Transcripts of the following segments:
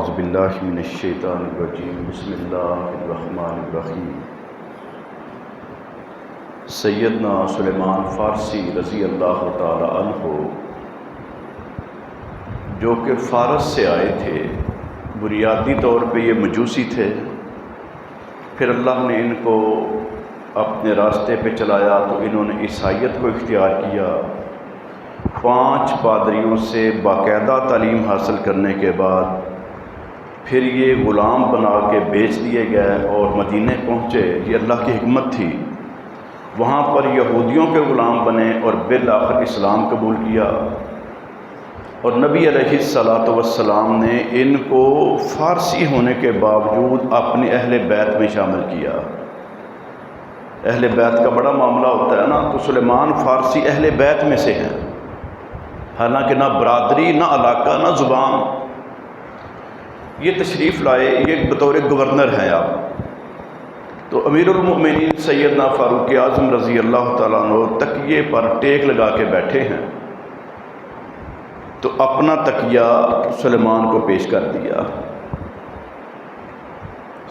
اعوذ باللہ من الشیطان الرجیم بسم اللہ الرحمن الرحیم۔ سیدنا سلیمان فارسی رضی اللہ تعالی عنہ جو کہ فارس سے آئے تھے، بنیادی طور پہ یہ مجوسی تھے، پھر اللہ نے ان کو اپنے راستے پہ چلایا تو انہوں نے عیسائیت کو اختیار کیا۔ 5 پادریوں سے باقاعدہ تعلیم حاصل کرنے کے بعد پھر یہ غلام بنا کے بیچ دیے گئے اور مدینے پہنچے۔ یہ اللہ کی حکمت تھی۔ وہاں پر یہودیوں کے غلام بنے اور بالآخر اسلام قبول کیا، اور نبی علیہ الصلاۃ والسلام نے ان کو فارسی ہونے کے باوجود اپنے اہل بیت میں شامل کیا۔ اہل بیت کا بڑا معاملہ ہوتا ہے نا، تو سلیمان فارسی اہل بیت میں سے ہیں، حالانکہ نہ برادری، نہ علاقہ، نہ زبان۔ یہ تشریف لائے، یہ بطور گورنر ہیں آپ۔ تو امیر المؤمنین سیدنا فاروق اعظم رضی اللہ تعالیٰ عنہ تکیے پر ٹیک لگا کے بیٹھے ہیں، تو اپنا تکیہ سلیمان کو پیش کر دیا۔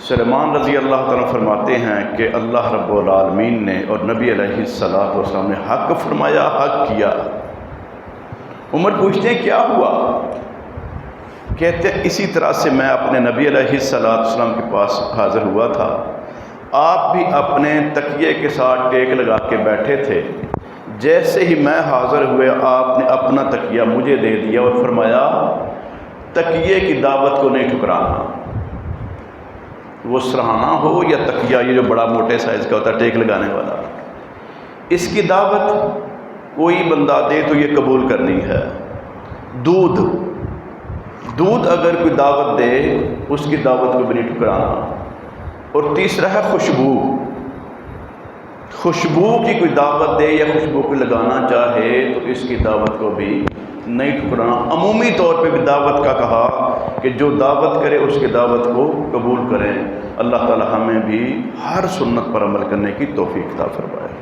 سلیمان رضی اللہ تعالیٰ فرماتے ہیں کہ اللہ رب العالمین نے اور نبی علیہ الصلاۃ والسلام نے حق فرمایا، حق کیا۔ عمر پوچھتے ہیں کیا ہوا؟ کہتے ہیں اسی طرح سے میں اپنے نبی علیہ الصلاۃ والسلام کے پاس حاضر ہوا تھا، آپ بھی اپنے تکیے کے ساتھ ٹیک لگا کے بیٹھے تھے، جیسے ہی میں حاضر ہوئے آپ نے اپنا تکیہ مجھے دے دیا اور فرمایا تکیے کی دعوت کو نہیں ٹھکرانا، وہ سرہانہ ہو یا تکیہ یہ جو بڑا موٹے سائز کا ہوتا ہے ٹیک لگانے والا، اس کی دعوت کوئی بندہ دے تو یہ قبول کرنی ہے۔ دودھ اگر کوئی دعوت دے اس کی دعوت کو بھی نہیں ٹھکرانا۔ اور تیسرا ہے خوشبو کی کوئی دعوت دے یا خوشبو کو لگانا چاہے تو اس کی دعوت کو بھی نہیں ٹھکرانا۔ عمومی طور پہ بھی دعوت کا کہا کہ جو دعوت کرے اس کی دعوت کو قبول کریں۔ اللہ تعالی ہمیں بھی ہر سنت پر عمل کرنے کی توفیق عطا فرمائے۔